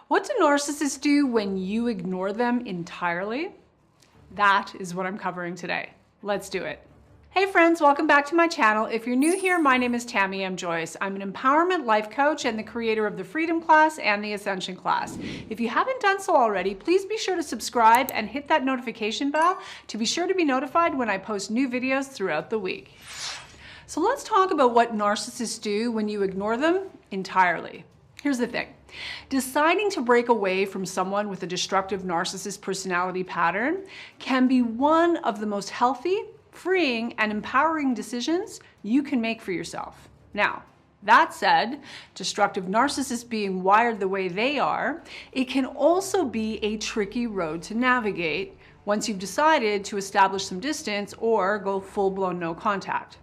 What do narcissists do when you ignore them entirely? That is what I'm covering today. Let's do it. Hey friends, welcome back to my channel. If you're new here, my name is Tammy M. Joyce. I'm an empowerment life coach and the creator of the Freedom class and the Ascension class. If you haven't done so already, please be sure to subscribe and hit that notification bell to be sure to be notified when I post new videos throughout the week. So let's talk about what narcissists do when you ignore them entirely. Here's the thing. Deciding to break away from someone with a destructive narcissist personality pattern can be one of the most healthy, freeing, and empowering decisions you can make for yourself. Now, that said, destructive narcissists being wired the way they are, it can also be a tricky road to navigate once you've decided to establish some distance or go full-blown no contact.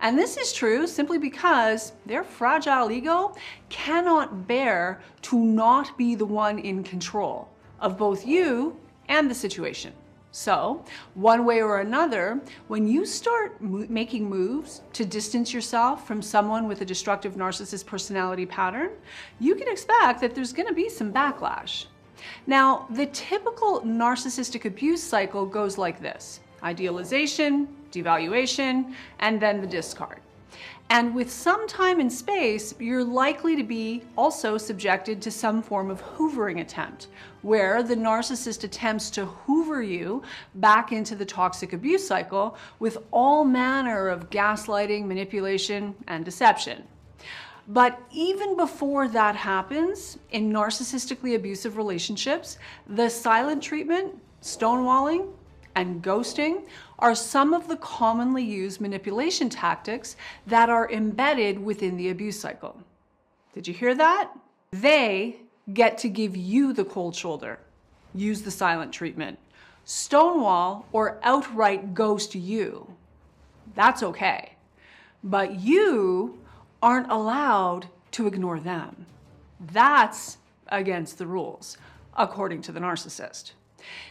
And this is true simply because their fragile ego cannot bear to not be the one in control of both you and the situation. So, one way or another, when you start making moves to distance yourself from someone with a destructive narcissist personality pattern, you can expect that there's going to be some backlash. Now, the typical narcissistic abuse cycle goes like this: idealization, devaluation, and then the discard. And with some time and space, you're likely to be also subjected to some form of hoovering attempt, where the narcissist attempts to hoover you back into the toxic abuse cycle with all manner of gaslighting, manipulation, and deception. But even before that happens, in narcissistically abusive relationships, the silent treatment, stonewalling, and ghosting are some of the commonly used manipulation tactics that are embedded within the abuse cycle. Did you hear that? They get to give you the cold shoulder, use the silent treatment, stonewall, or outright ghost you. That's okay. But you aren't allowed to ignore them. That's against the rules, according to the narcissist.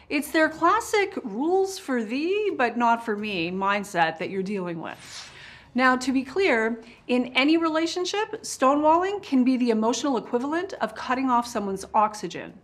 It's their classic rules for thee, but not for me mindset that you're dealing with. Now, to be clear, in any relationship, stonewalling can be the emotional equivalent of cutting off someone's oxygen.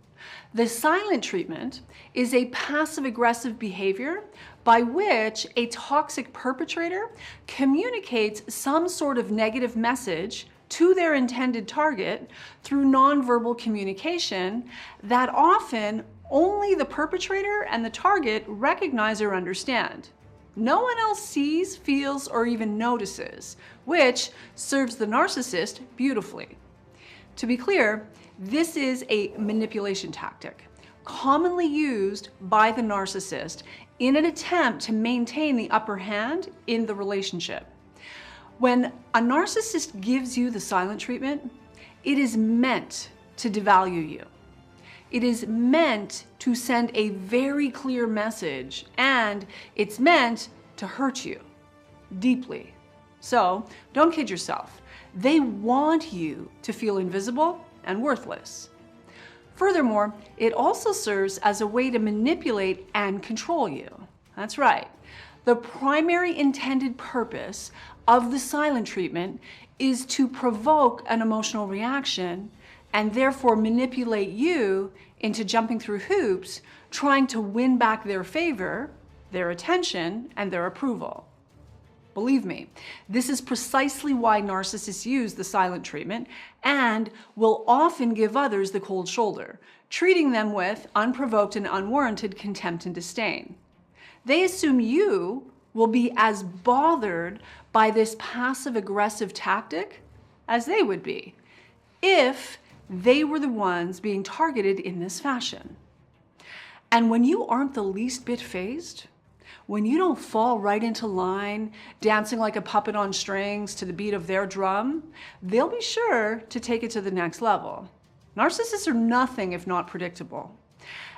The silent treatment is a passive-aggressive behavior by which a toxic perpetrator communicates some sort of negative message to their intended target through nonverbal communication that often only the perpetrator and the target recognize or understand. No one else sees, feels, or even notices, which serves the narcissist beautifully. To be clear, this is a manipulation tactic, commonly used by the narcissist in an attempt to maintain the upper hand in the relationship. When a narcissist gives you the silent treatment, it is meant to devalue you. It is meant to send a very clear message, and it's meant to hurt you deeply. So don't kid yourself. They want you to feel invisible and worthless. Furthermore, it also serves as a way to manipulate and control you. That's right. The primary intended purpose of the silent treatment is to provoke an emotional reaction and therefore manipulate you into jumping through hoops, trying to win back their favor, their attention, and their approval. Believe me, this is precisely why narcissists use the silent treatment and will often give others the cold shoulder, treating them with unprovoked and unwarranted contempt and disdain. They assume you will be as bothered by this passive-aggressive tactic as they would be if they were the ones being targeted in this fashion. And when you aren't the least bit fazed, when you don't fall right into line, dancing like a puppet on strings to the beat of their drum, they'll be sure to take it to the next level. Narcissists are nothing if not predictable.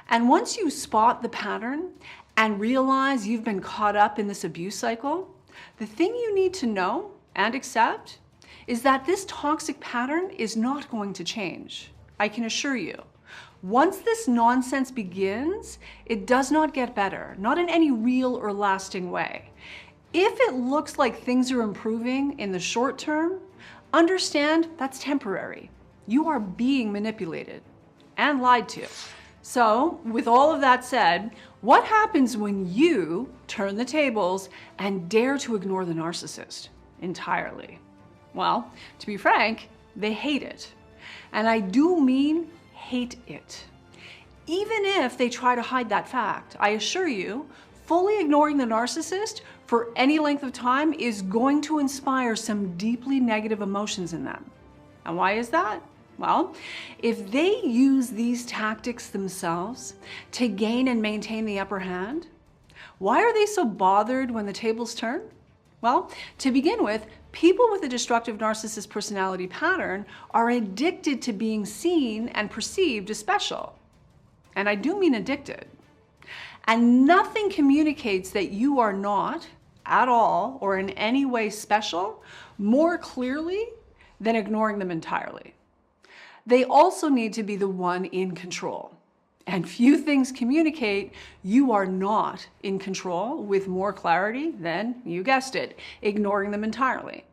And once you spot the pattern and realize you've been caught up in this abuse cycle, the thing you need to know and accept is that this toxic pattern is not going to change. I can assure you. Once this nonsense begins, it does not get better, not in any real or lasting way. If it looks like things are improving in the short term, understand that's temporary. You are being manipulated. and lied to. So, with all of that said, what happens when you turn the tables and dare to ignore the narcissist entirely? Well, to be frank, they hate it. And I do mean hate it. Even if they try to hide that fact, I assure you, fully ignoring the narcissist for any length of time is going to inspire some deeply negative emotions in them. And why is that? Well, if they use these tactics themselves to gain and maintain the upper hand, why are they so bothered when the tables turn? Well, to begin with, people with a destructive narcissist personality pattern are addicted to being seen and perceived as special. And I do mean addicted. And nothing communicates that you are not at all or in any way special more clearly than ignoring them entirely. They also need to be the one in control. And few things communicate you are not in control with more clarity than, you guessed it, ignoring them entirely.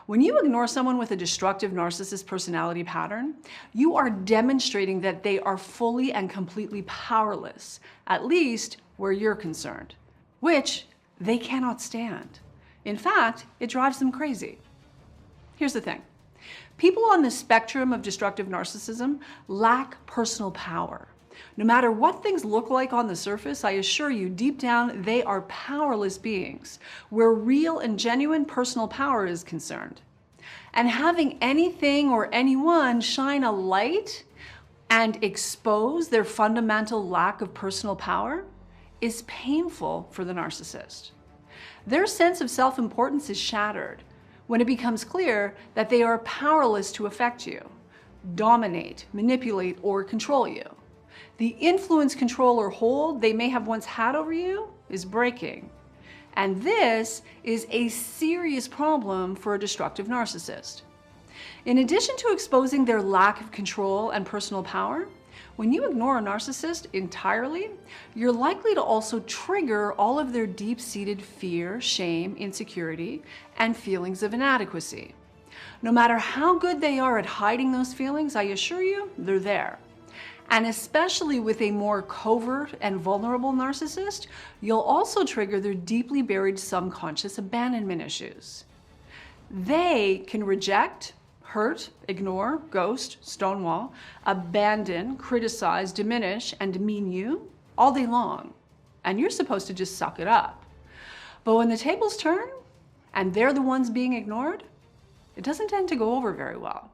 When you ignore someone with a destructive narcissist personality pattern, you are demonstrating that they are fully and completely powerless, at least where you're concerned, which they cannot stand. In fact, it drives them crazy. Here's the thing. People on the spectrum of destructive narcissism lack personal power. No matter what things look like on the surface, I assure you, deep down, they are powerless beings, where real and genuine personal power is concerned. And having anything or anyone shine a light and expose their fundamental lack of personal power is painful for the narcissist. Their sense of self-importance is shattered when it becomes clear that they are powerless to affect you, dominate, manipulate, or control you. The influence, control, or hold they may have once had over you is breaking. And this is a serious problem for a destructive narcissist. In addition to exposing their lack of control and personal power, when you ignore a narcissist entirely, you're likely to also trigger all of their deep-seated fear, shame, insecurity, and feelings of inadequacy. No matter how good they are at hiding those feelings, I assure you, they're there. And especially with a more covert and vulnerable narcissist, you'll also trigger their deeply buried subconscious abandonment issues. They can reject, hurt, ignore, ghost, stonewall, abandon, criticize, diminish, and demean you all day long. And you're supposed to just suck it up. But when the tables turn and they're the ones being ignored, it doesn't tend to go over very well.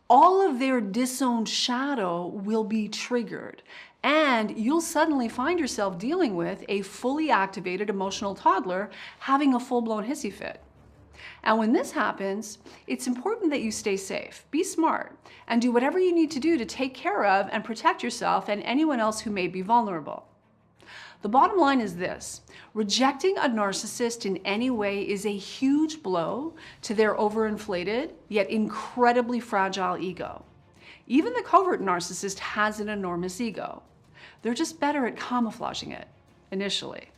All of their disowned shadow will be triggered, and you'll suddenly find yourself dealing with a fully activated emotional toddler having a full-blown hissy fit. And when this happens, it's important that you stay safe, be smart, and do whatever you need to do to take care of and protect yourself and anyone else who may be vulnerable. The bottom line is this: rejecting a narcissist in any way is a huge blow to their overinflated yet incredibly fragile ego. Even the covert narcissist has an enormous ego. They're just better at camouflaging it initially.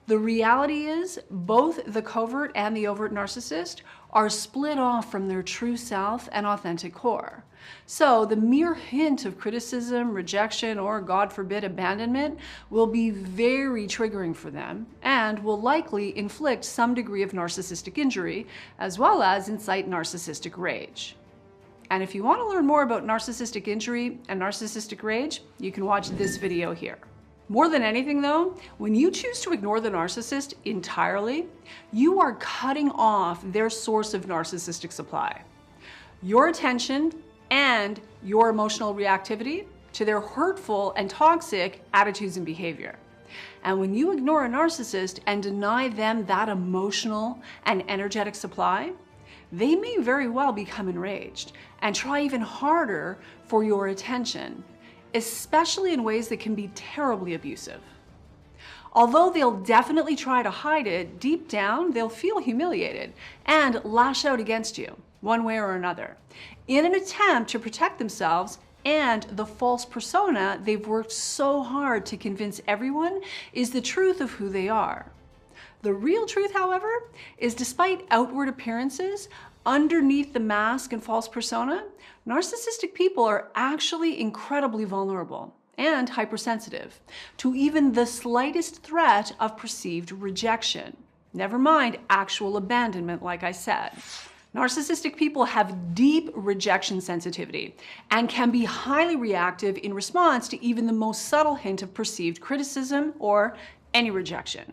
The reality is, both the covert and the overt narcissist are split off from their true self and authentic core. So the mere hint of criticism, rejection, or God forbid, abandonment will be very triggering for them and will likely inflict some degree of narcissistic injury, as well as incite narcissistic rage. And if you want to learn more about narcissistic injury and narcissistic rage, you can watch this video here. More than anything though, when you choose to ignore the narcissist entirely, you are cutting off their source of narcissistic supply. Your attention and your emotional reactivity to their hurtful and toxic attitudes and behavior. And when you ignore a narcissist and deny them that emotional and energetic supply, they may very well become enraged and try even harder for your attention, especially in ways that can be terribly abusive. Although they'll definitely try to hide it, deep down they'll feel humiliated and lash out against you, one way or another, in an attempt to protect themselves and the false persona they've worked so hard to convince everyone is the truth of who they are. The real truth, however, is despite outward appearances, underneath the mask and false persona, narcissistic people are actually incredibly vulnerable and hypersensitive to even the slightest threat of perceived rejection. Never mind actual abandonment, like I said. Narcissistic people have deep rejection sensitivity and can be highly reactive in response to even the most subtle hint of perceived criticism or any rejection.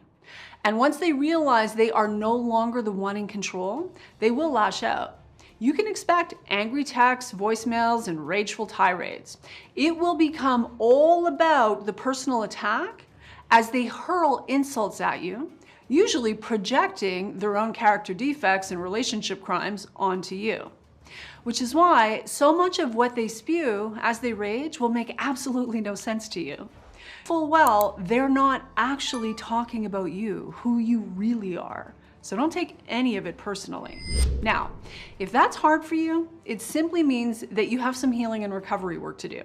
And once they realize they are no longer the one in control, they will lash out. You can expect angry texts, voicemails, and rageful tirades. It will become all about the personal attack as they hurl insults at you, usually projecting their own character defects and relationship crimes onto you. Which is why so much of what they spew as they rage will make absolutely no sense to you. Full well, they're not actually talking about you, who you really are. So don't take any of it personally. Now, if that's hard for you, it simply means that you have some healing and recovery work to do.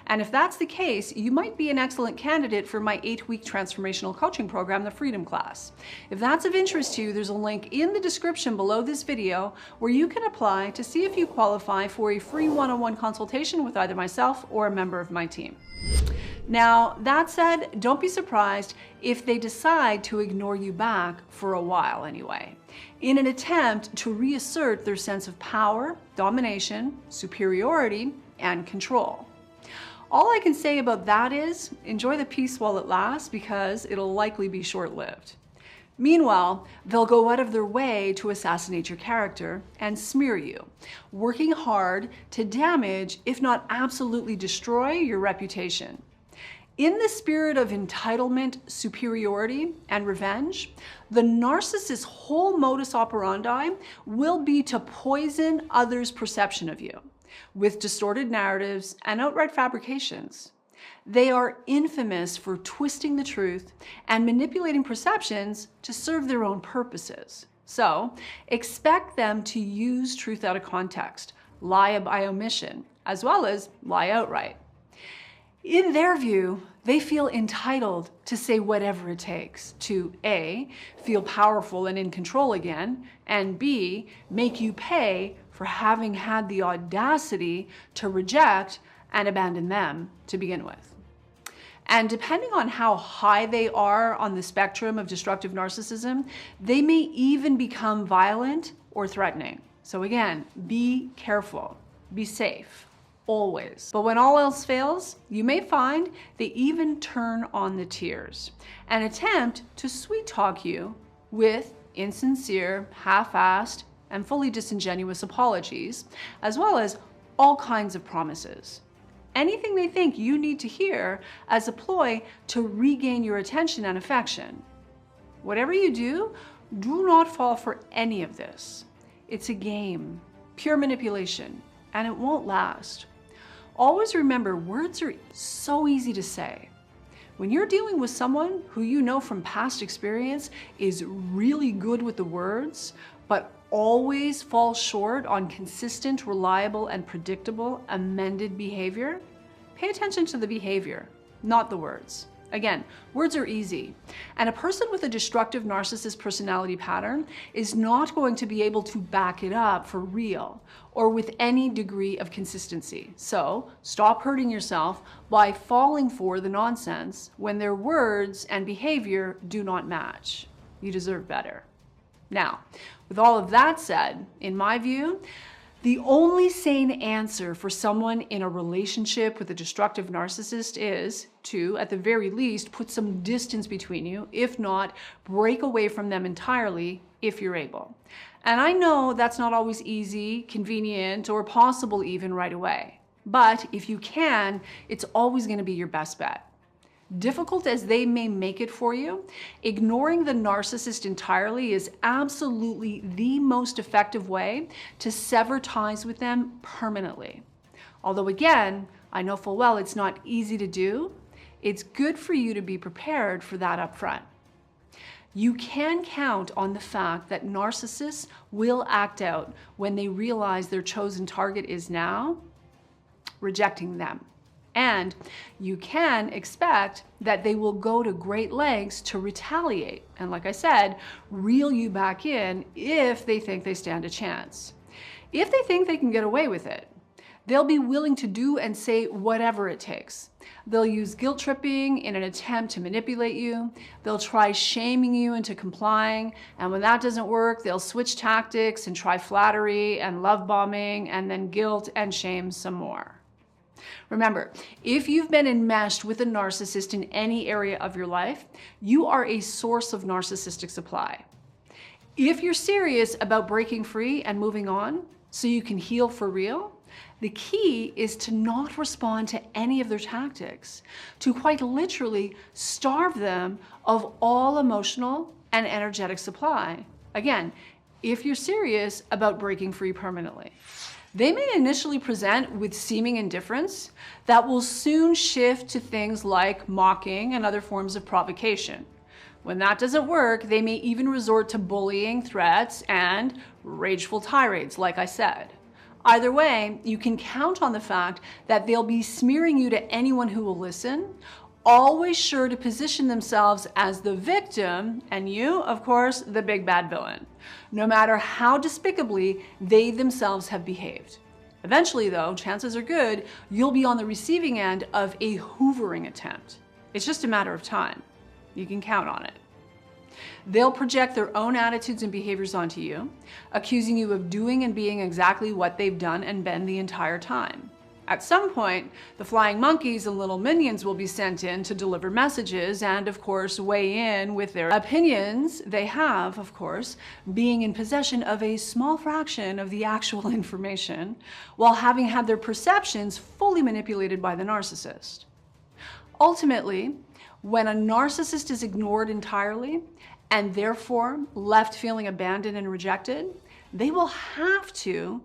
And if that's the case, you might be an excellent candidate for my 8-week transformational coaching program, the Freedom Class. If that's of interest to you, there's a link in the description below this video where you can apply to see if you qualify for a free one-on-one consultation with either myself or a member of my team. Now, that said, don't be surprised if they decide to ignore you back for a while anyway, in an attempt to reassert their sense of power, domination, superiority, and control. All I can say about that is enjoy the peace while it lasts, because it'll likely be short-lived. Meanwhile, they'll go out of their way to assassinate your character and smear you, working hard to damage, if not absolutely destroy, your reputation. In the spirit of entitlement, superiority, and revenge, the narcissist's whole modus operandi will be to poison others' perception of you with distorted narratives and outright fabrications. They are infamous for twisting the truth and manipulating perceptions to serve their own purposes. So, expect them to use truth out of context, lie by omission, as well as lie outright. In their view, they feel entitled to say whatever it takes to A, feel powerful and in control again, and B, make you pay for having had the audacity to reject and abandon them to begin with. And depending on how high they are on the spectrum of destructive narcissism, they may even become violent or threatening. So again, be careful, be safe, always. But when all else fails, you may find they even turn on the tears and attempt to sweet talk you with insincere, half-assed, and fully disingenuous apologies, as well as all kinds of promises. Anything they think you need to hear as a ploy to regain your attention and affection. Whatever you do, do not fall for any of this. It's a game, pure manipulation, and it won't last. Always remember, words are so easy to say. When you're dealing with someone who you know from past experience is really good with the words, but always falls short on consistent, reliable, and predictable amended behavior, pay attention to the behavior, not the words. Again, words are easy, and a person with a destructive narcissist personality pattern is not going to be able to back it up for real or with any degree of consistency. So stop hurting yourself by falling for the nonsense when their words and behavior do not match. You deserve better. Now, with all of that said, in my view, the only sane answer for someone in a relationship with a destructive narcissist is to, at the very least, put some distance between you, if not, break away from them entirely if you're able. And I know that's not always easy, convenient, or possible even right away. But if you can, it's always going to be your best bet. Difficult as they may make it for you, ignoring the narcissist entirely is absolutely the most effective way to sever ties with them permanently. Although again, I know full well it's not easy to do, it's good for you to be prepared for that up front. You can count on the fact that narcissists will act out when they realize their chosen target is now rejecting them. And you can expect that they will go to great lengths to retaliate. And like I said, reel you back in if they think they stand a chance. if they think they can get away with it, they'll be willing to do and say whatever it takes. They'll use guilt tripping in an attempt to manipulate you. They'll try shaming you into complying. And when that doesn't work, they'll switch tactics and try flattery and love bombing and then guilt and shame some more. Remember, if you've been enmeshed with a narcissist in any area of your life, you are a source of narcissistic supply. If you're serious about breaking free and moving on so you can heal for real, the key is to not respond to any of their tactics, to quite literally starve them of all emotional and energetic supply. Again, if you're serious about breaking free permanently. They may initially present with seeming indifference that will soon shift to things like mocking and other forms of provocation. When that doesn't work, they may even resort to bullying, threats, and rageful tirades, like I said. Either way, you can count on the fact that they'll be smearing you to anyone who will listen, always sure to position themselves as the victim, and you, of course, the big bad villain, no matter how despicably they themselves have behaved. Eventually, though, chances are good you'll be on the receiving end of a hoovering attempt. It's just a matter of time. You can count on it. They'll project their own attitudes and behaviors onto you, accusing you of doing and being exactly what they've done and been the entire time. At some point, the flying monkeys and little minions will be sent in to deliver messages and, of course, weigh in with their opinions. They have, of course, being in possession of a small fraction of the actual information, while having had their perceptions fully manipulated by the narcissist. Ultimately, when a narcissist is ignored entirely, and therefore left feeling abandoned and rejected, they will have to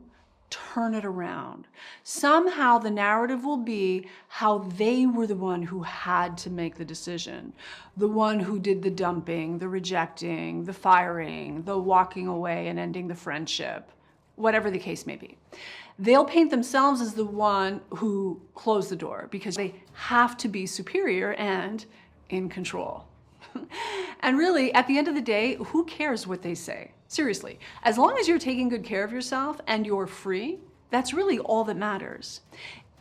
turn it around. Somehow the narrative will be how they were the one who had to make the decision, the one who did the dumping, the rejecting, the firing, the walking away and ending the friendship, whatever the case may be. They'll paint themselves as the one who closed the door because they have to be superior and in control. And really, at the end of the day, who cares what they say? Seriously, as long as you're taking good care of yourself and you're free, that's really all that matters.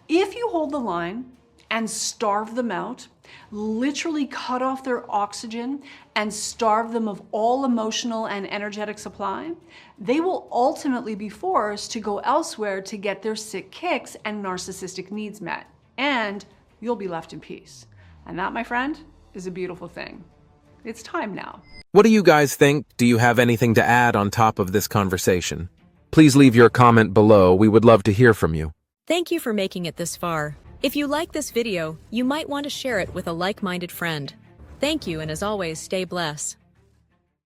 If you hold the line and starve them out, literally cut off their oxygen and starve them of all emotional and energetic supply, they will ultimately be forced to go elsewhere to get their sick kicks and narcissistic needs met. And you'll be left in peace. And that, my friend, is a beautiful thing. It's time now. What do you guys think? Do you have anything to add on top of this conversation? Please leave your comment below. We would love to hear from you. Thank you for making it this far. If you like this video, you might want to share it with a like-minded friend. Thank you, and as always, stay blessed.